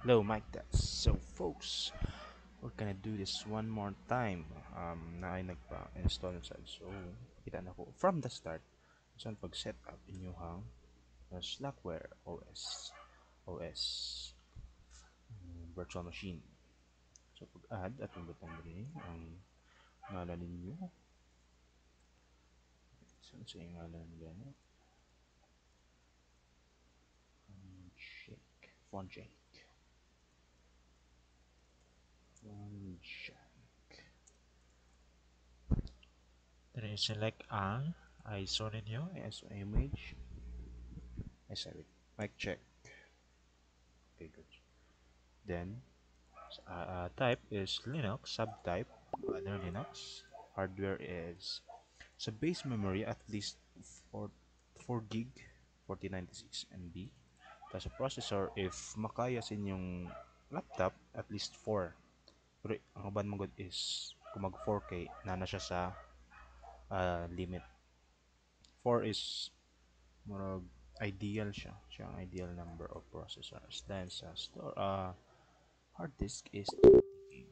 Hello, Mike test. So, folks, we're gonna do this one more time. Na ay nagpa-install sa so kita na ko from the start. So, pag-set up inyong Slackware OS virtual machine. So, pag-add at pindot rin ang ngalan ninyo. So, sa ngalan gano'n. Jake. Fonjake. Fonjake. Then you select ang ISO ninyo. ISO image. I said it. Mic check. Okay, good. Then, type is Linux, subtype other Linux. Hardware is sa base memory at least 4, 4 gig 4096 MB. Tapos sa processor, if makaya sa inyong laptop, at least 4. Pero ang uban mo good is kung mag 4K, na siya sa limit. 4 is murag ideal siya. Siya ang ideal number of processors. Then sa hard disk is 20 gig.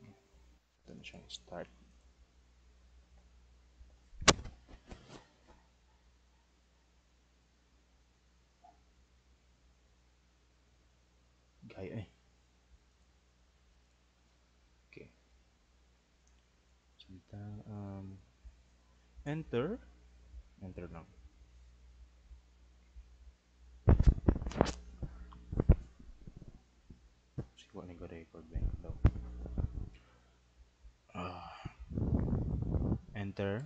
Ito na siyang start. Gaya eh. Okay. Salita, enter. Enter lang. Siguro nag-record ba yun daw. Ah, enter.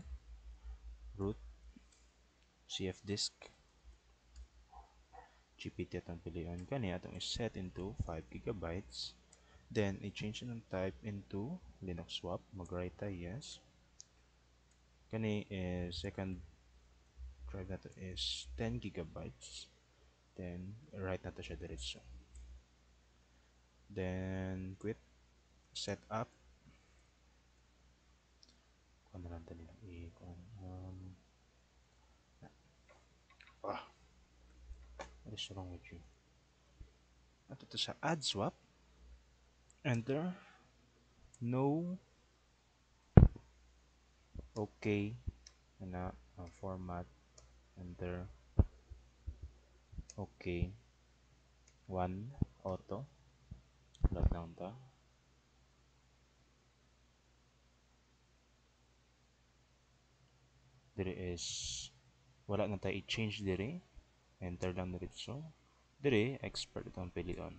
Root. CF disk. GPT atong pilihan. Kani atong is-set into 5 gigabytes. Then, i-change ng type into Linux swap. Mag-write tayo yes. Kani is second drive na to is 10 gigabytes. Then, write na to siya diretso. Then, quit. Set up. Kung ano lang nila what is wrong with you? At ito sa add swap. Enter. No. Okay. Na format. Enter. Okay. 1. Auto. Load down ta. Dire is wala na tayo i-change dire. Enter lang diretso. Dire, expert itong pilion.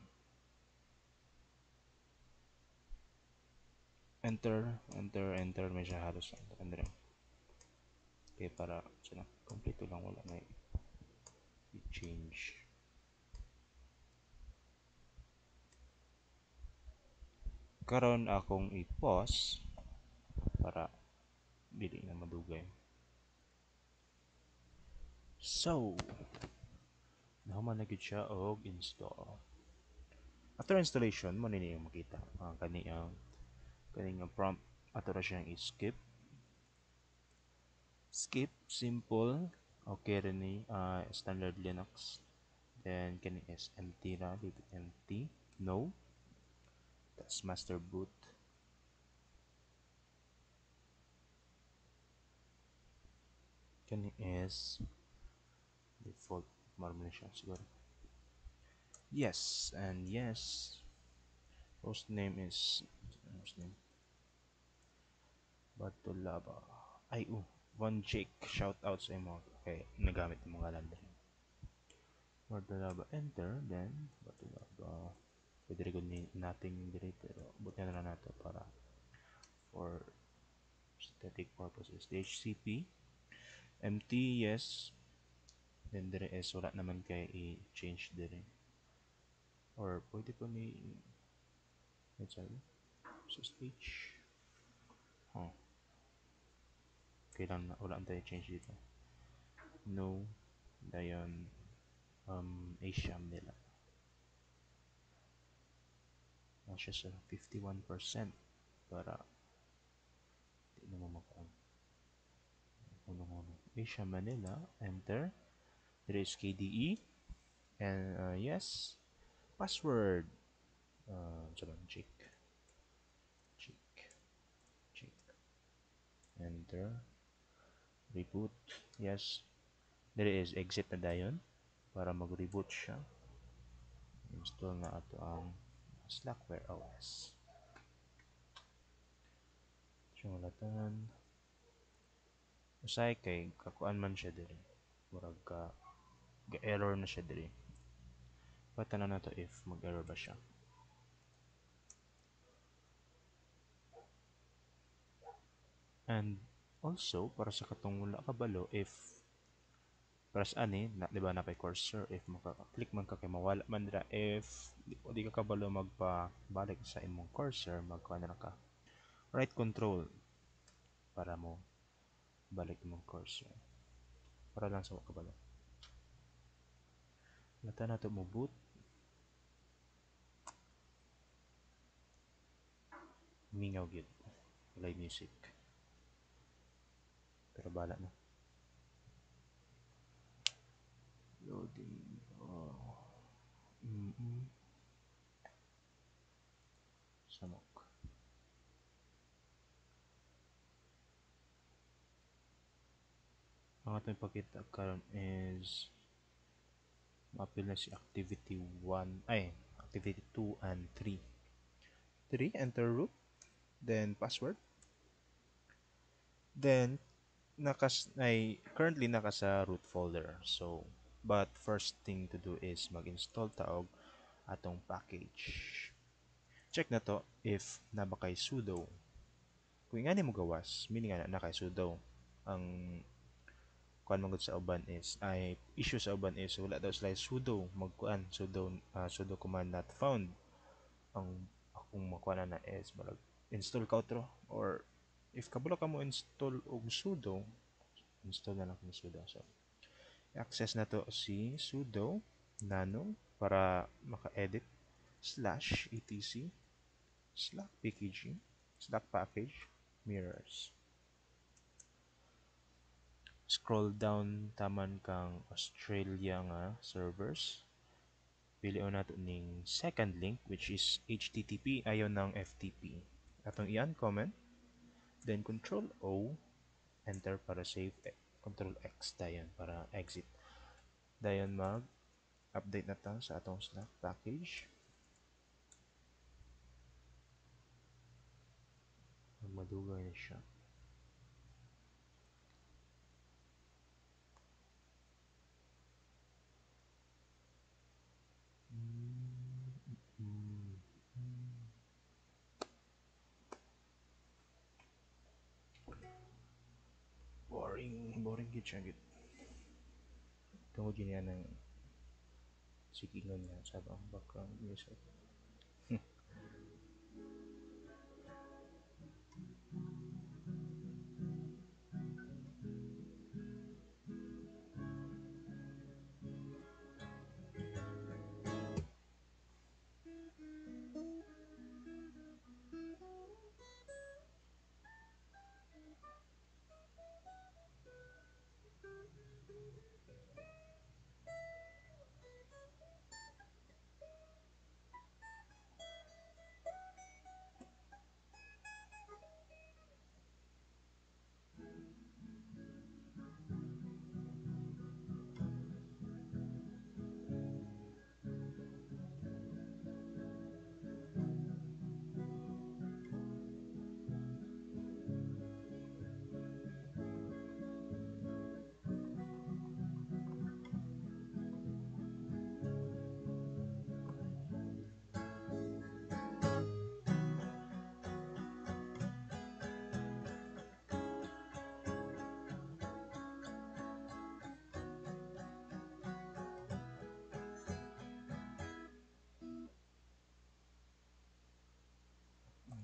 Enter, enter, enter. May siya halos. Enter. Okay, para sila. Kompleto lang. Wala na i-change. Karon akong i-pause para dili na madugay. So, nahuman na gid siya og install. After installation, mo nini yung makita ang kaniyang prompt ato ra siyang i-skip. Skip simple okay rin ni standard Linux. Then kani is empty ra, leave it empty. No. That's master boot. Kani is default marmo na siya siguro. Yes and yes. Host name is host name Batulaba. Ay, Von Jake. Shout out sa imo. Okay, nagamit ng mga landa. Batulaba. Enter. Then, Batulaba. Pwede rin natin dire pero buti na lang nato para for static purposes. DHCP. Empty, yes. Then dire is wala naman kay i-change dire. Or pwede ko ni let's say sa stage. Oh. Okay lang na. Wala tayo change dito. No. Dayon Asia nila. Siya sa 51% para di na mo makuha. Unong-unong. Asia Manila. Enter. There is KDE. And yes. Password. check, check, check, enter, reboot, yes, there is exit na dayon para mag-reboot siya. Install na ato ang Slackware OS. Singulatan, usay kay kakuan man siya diri. Murag ka ga-error na siya diri. Patanan na to if mag-error ba siya. And also, para sa katong wala kabalo, if para sa ani, na, di ba na kay cursor, if makaka-click man ka kay mawala man dira, if di ka kabalo magpabalik sa imong cursor, magkuha na ka right control para mo balik imong cursor. Para lang sa kabalo. Lata na to mo boot. Mingaw gid. Play music. Pero bala na. Loading. Oh. Samok. Ang atong ipakita karon is ma-appeal na si activity 1, ay, activity 2 and 3. 3, enter root, then password. Then, currently naka sa root folder. So, but first thing to do is mag-install taog atong package. Check na to if naba kay sudo. Kung nga mo gawas, meaning na kay sudo. Ang kuan magud sa uban is ay issue sa uban is wala daw sila sudo magkuan sudo command not found. Ang akong makuha na is marag install ka outro, or if kabalo ka mo install og sudo, install na lang kung sudo. So access na to si sudo nano para maka-edit slash etc slack pkg slack package mirrors. Scroll down taman kang Australia nga servers. Pilion nato ning second link which is HTTP ayon ng FTP. Atong iyan comment, then Control O, enter para save, Control X dayon para exit. Dayon mag-update na ta sa atong Slack package. Madugay na siya. Boring gid siya gid. Tungod yun yan ng sikingon nga sa ang background music.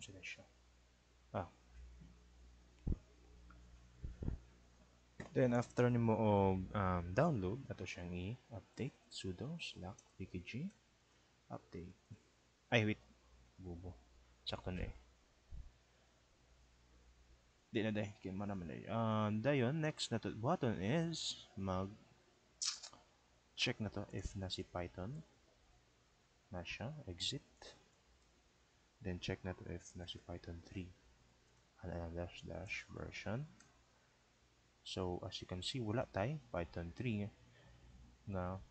Ano siya? Ah. Then after nimo og download, ato siyang i-update sudo slack pkg update. Ay wait, bubo. Sakto na eh. Di na dahil, kaya naman na dayon, next na to button is mag-check na to if na si Python na siya, exit. Then check nato if nasi Python 3 and dash dash version. So as you can see, wala tay Python 3 nga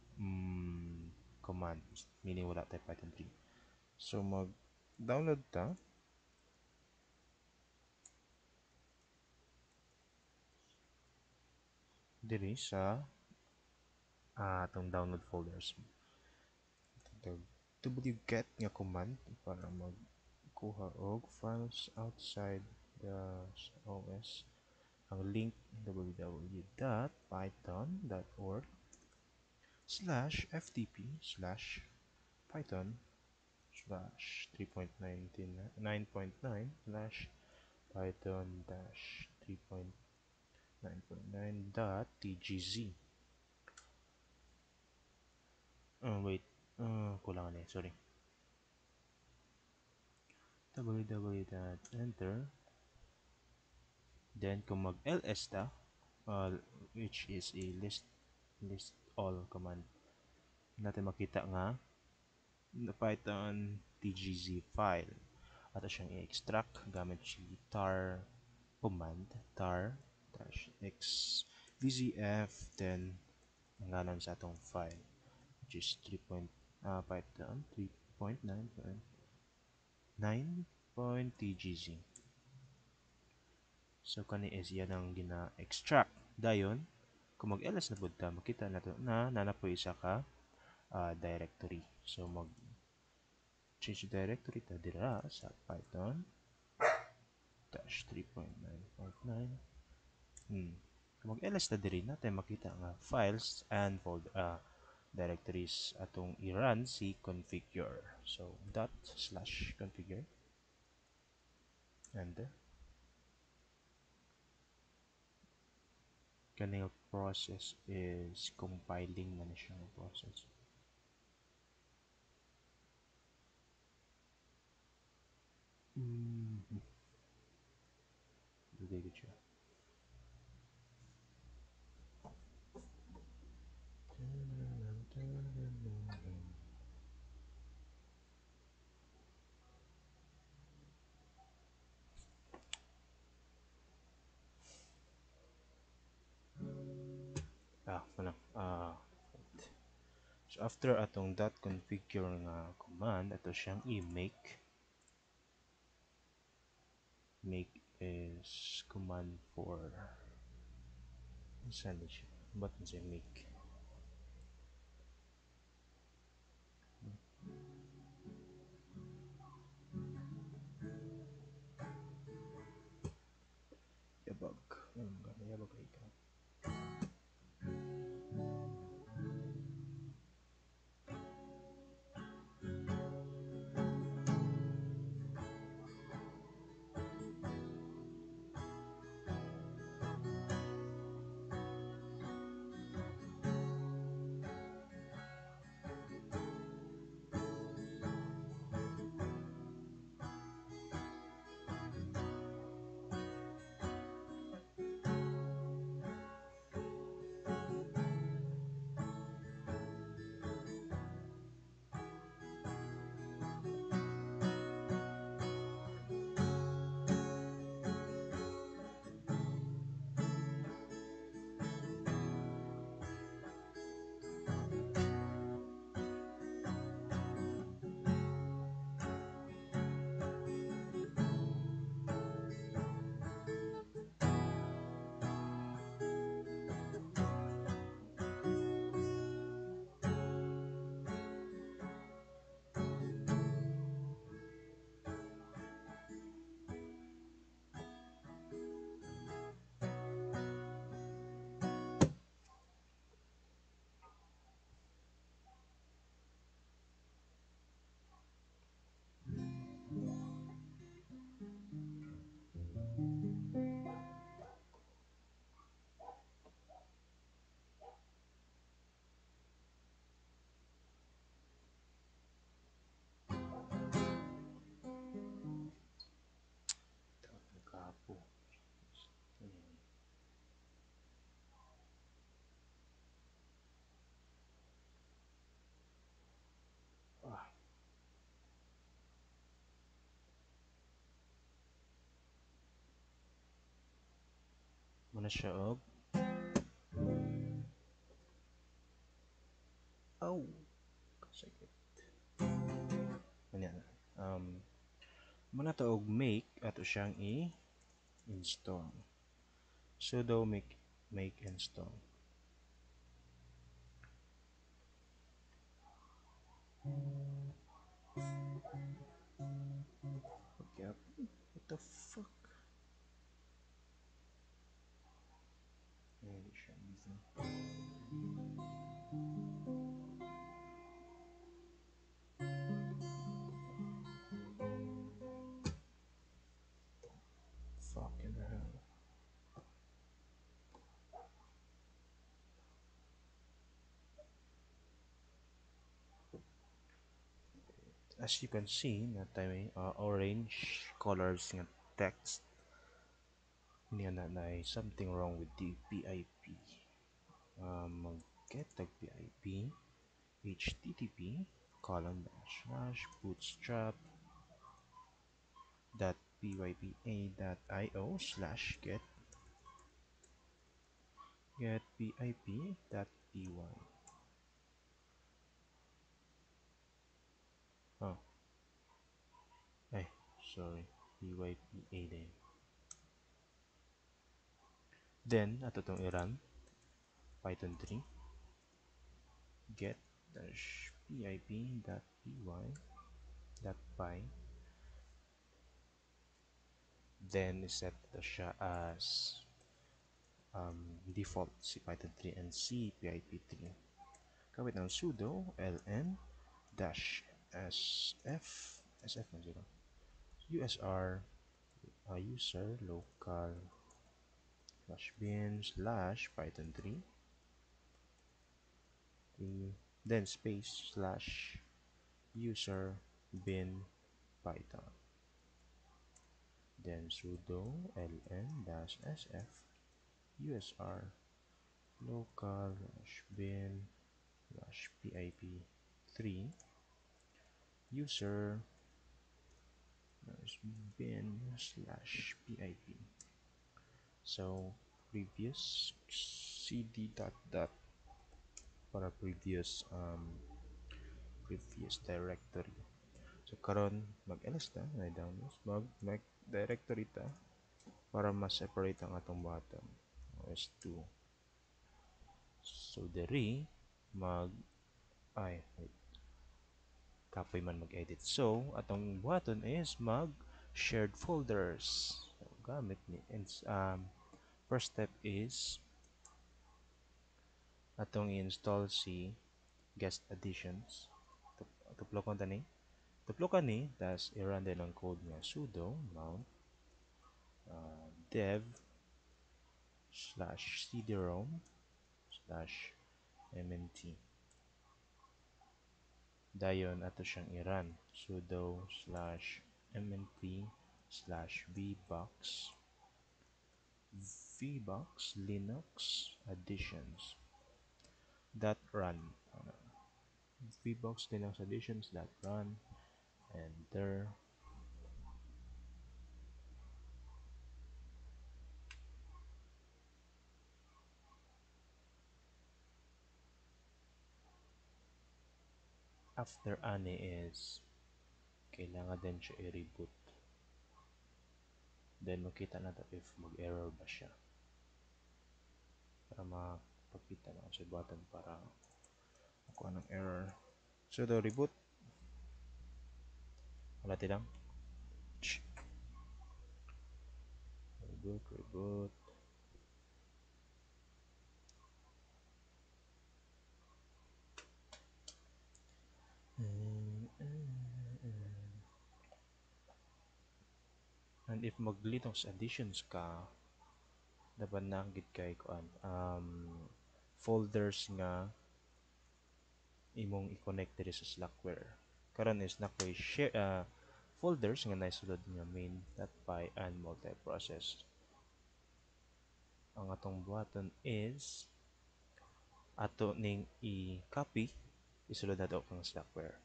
command, meaning wala tay Python 3. So mag-download ta diri sa atong download folders. wget nga command para magkuha og files outside the OS. Ang link www.python/ftp/python/3.9.9/python-3.9.9.tgz. Wait, kulangan eh, sorry. www.enter. Then kung mag-ls ta, which is a list all command, natin makita nga na Python tgz file. Ato siyang i-extract gamit si tar command, tar -x vzf, then ngalan sa atong file, which is Python 3.9.9.tgz. So kani is yan ang gina-extract. Dayon, kung mag-ls na pud ta, makita nato na nanapoy isa ka directory. So mag-change directory ta dira sa Python -3.9.9. Kung mag-ls ta diri natin makita nga files and directories atong i-run si configure. So /configure and kaning process is compiling na siya ng process. Dugay ko siya. So after atong .configure nga command, ato siyang i-make. Make is command for saan siya? Button say make. Yabag. Yabag ay ka. na siya og oh sakit ano muna to og make ato siyang i-install sudo make install okay what the fuck hindi siya easy fucking hell as you can see na tayo orange colors nga text niya na something wrong with the PIP mag-get tag PIP http colon dash slash bootstrap dot pypa.io slash get pip dot py oh ay sorry pypa din then ato tong i-run python 3 get dash pip.py dot py then set to siya as default si python 3 and si pip3 kawit ng sudo ln dash sf sf na zero usr user local slash bin slash python 3 then space slash user bin python then sudo ln dash sf usr local slash bin slash pip3 user slash bin slash pip so previous cd dot para previous directory so karon mag ls ta na downloads mag directory ta para ma-separate ang atong button s2 so diri mag ay wait kapoy man mag-edit so atong button is mag shared folders so, gamit ni and first step is atong i-install si guest additions tuplokon tani tuplokan ni tas i-run din ang code nga sudo mount dev slash cd-rom slash mnt dayon ato siyang i-run sudo slash mnt slash vbox linux additions dot run vbox linux additions dot run enter after ani is kailangan din siya i-reboot then makita na to if mag-error ba siya para mapakita na sa button para makuha ng error sudo reboot wala tinang reboot and if mag-Linux additions ka dapat na gid kay kuan folders nga imong i-connect diri sa Slackware karon is nakoy share folders nga naisulod nga main.py and multiprocess ang atong buhaton is ato ning i-copy isulod nato kang Slackware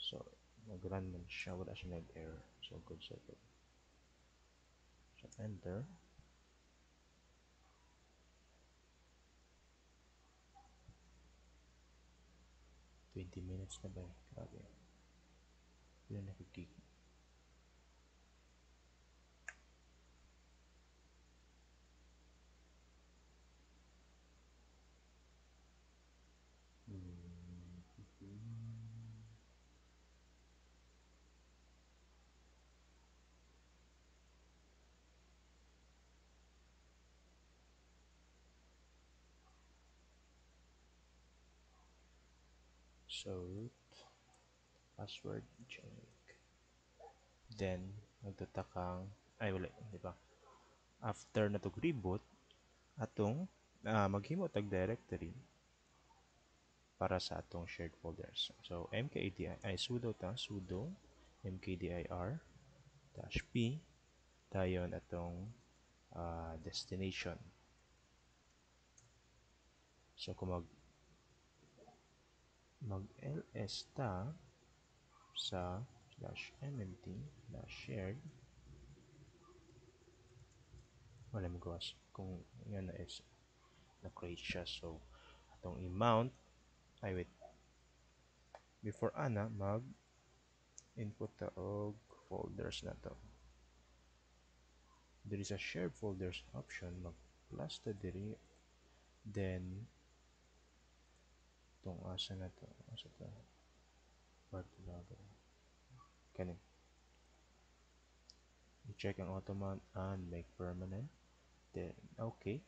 so mag-run man siya wala siya nag-error so good so enter 20 minutes na ba eh? Grabe. Yun na gig. So, root, password, check. Then, magtatakang, ay wala, di ba? After na to reboot, atong maghimo tag directory para sa atong shared folders. So, mkdir, ay sudo mkdir dash p dayon atong destination. So, kung mag-ls ta sa /mmt shared, wala mo gawas kung yan na is na-create siya. So, atong i-mount, ay wait, before ana, mag-input ta og folders na to. There is a shared folders option, mag-plus ta diri, then, itong asa na to, asa to, part to login. Kanin. I-check ang automount and make permanent. Then, okay.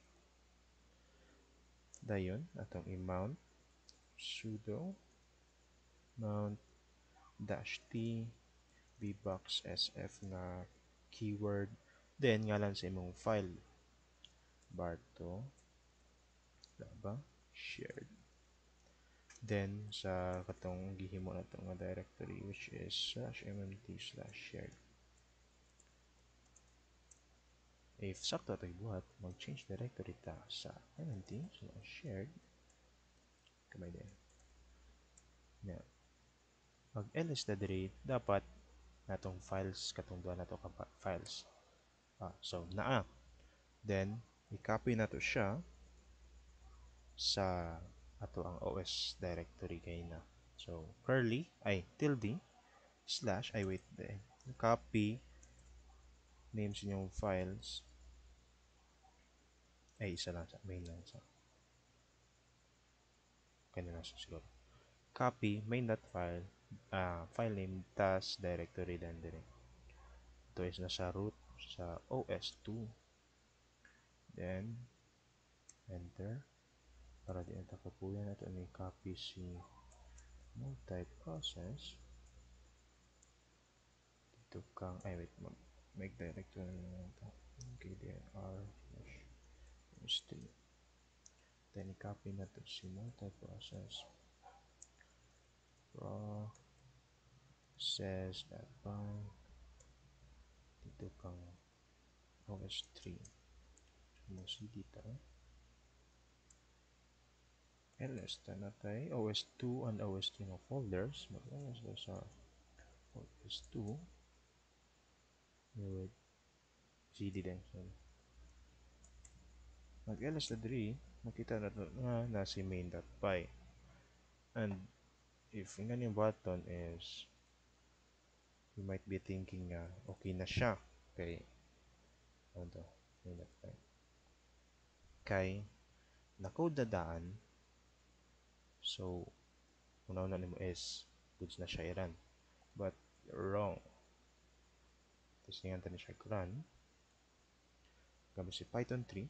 Dayon, atong i-mount sudo mount dash t bbox sf na keyword, then ngalan sa imong file barto laba shared, then sa katong gihimo na to nga directory which is /mmt/shared. If sakto ito ibuhat, mag-change directory ta sa mmt/shared kamay din na mag-ls na diri, dapat natong files katong duha na to ka files. So naa, then i-copy na to siya sa ato ang OS directory kay na. So curly ay tilde slash ay wait then copy names inyong files ay isa lang sa main lang sa kanina sa siguro. Copy main.file file name tas directory then dire. Ito is nasa root sa OS2. Then enter para di ata kapuyan nato ni copy si multi-process dito kang ay wait make directory na ito kdir slash s3, then i-copy na to si multi-process process.bind dito kang os3. So mo cd ta ls ta natay os2 and os3 nga folders, mag-ls ta sa os2 with cd din. So mag-ls ta diri, makita na to nga na si main.py, and if nga yung button is you might be thinking nga okay na siya kay ano to main.py kay na-code na daan. So una-una nimo is goods na siya i-run, but wrong. Testingan ta ni siya run gamit si Python 3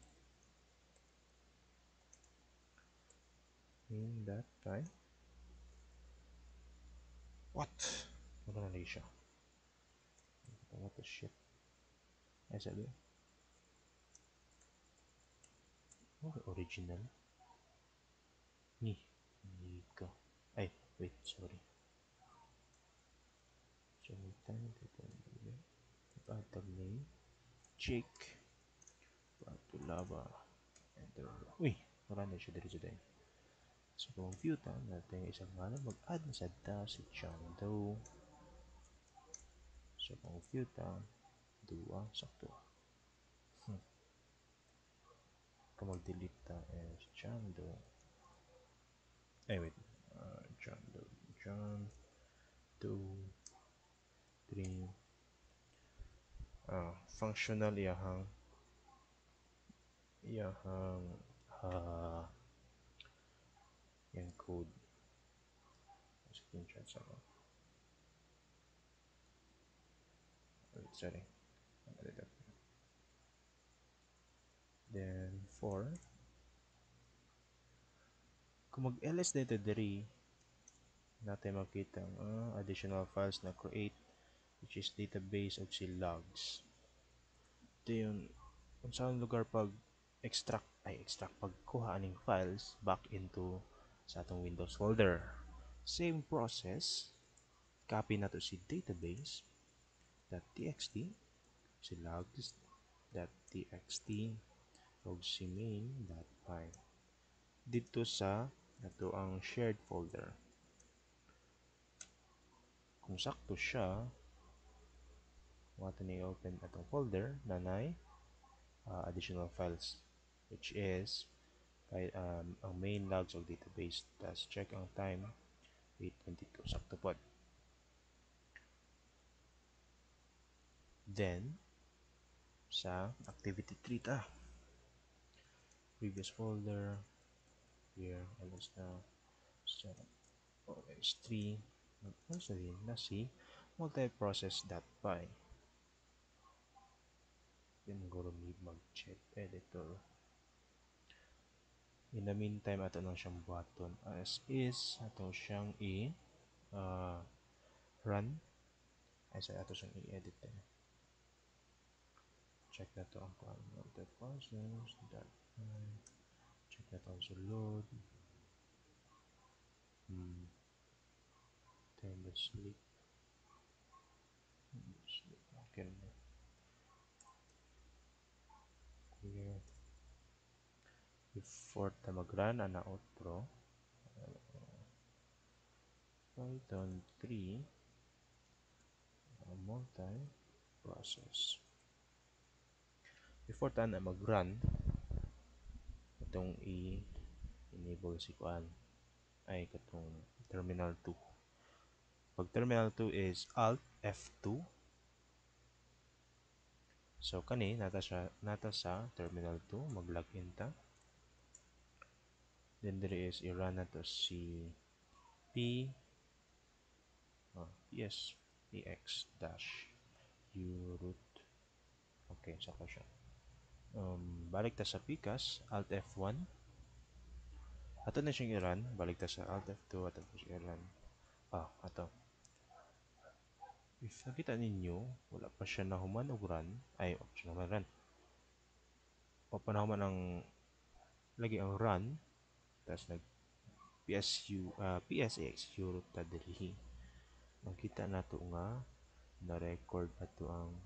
main.py. What? Wala na lagi siya. What the shit? Ay sabi original ni ka ay wait sorry so wait tayo dito patag name check pato lava enter. Uy wala na siya dito dito. So kung view ta natin isang ngalan, mag-add na sa ta si Chando. So kung view ta duwa sakto. Kung mag-delete ta is Chando ay wait John Doe. John Doe 3. Functional iyahang uh, encode screenshot sa sorry. Then 4, kung mag-ls dito diri natin makita ang additional files na create, which is database of si logs. Ito yung kung saan lugar pag extract pagkuha aning files back into sa atong Windows folder. Same process, copy na to si database.txt, si logs.txt, o si main.py dito sa ito ang shared folder. Kung sakto siya, natin i-open itong folder na additional files, which is ang main logs of database. Tapos check ang time 8:22 sakto pod. Then sa activity 3 ta, previous folder here, alas na sa OS3 also din na si multiprocess.py. Then go need mag-check editor. In the meantime, ato lang siyang button as is, ato siyang run as ato siyang i-edit din. Check na to ang multiprocess. Check na to ang load. Then let's sleep. Okay na. Clear. Before ta mag-run ana outro, Python 3 multi-process. Before ta na mag-run, itong i-enable si kuan ay katong terminal 2. Pag terminal 2 is alt F2. So kani nata sa terminal 2, mag-login ta. Then there is i-run na to si px dash uroot. Okay, saka siya. Balik ta sa PCAS, alt F1. Ato na siyang i-run, balik ta sa alt F2, ato na siyang i-run. Ato. If nakita ninyo, wala pa siya nahuman og run, ay, siya naman run. O panahuman ang lagi ang run, tapos nag PSAX uroot ta diri. Nakita na to nga na-record ato ang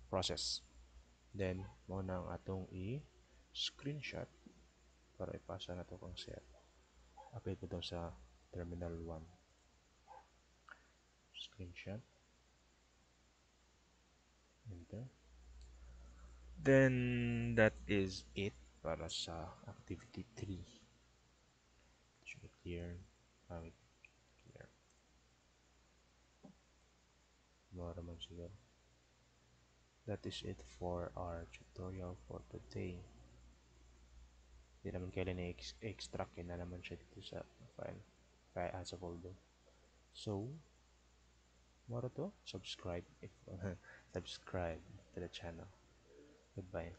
process. Then, mo na ang atong i-screenshot para ipasa na to kang set. Upload ko to sa terminal 1. Screenshot. Enter. Then, that is it para sa activity 3. Should clear. Clear. More naman siguro. That is it for our tutorial for today. Hindi naman kailan i-extract na naman siya dito sa file sa folder. So, more to subscribe if subscribe to the channel. Goodbye.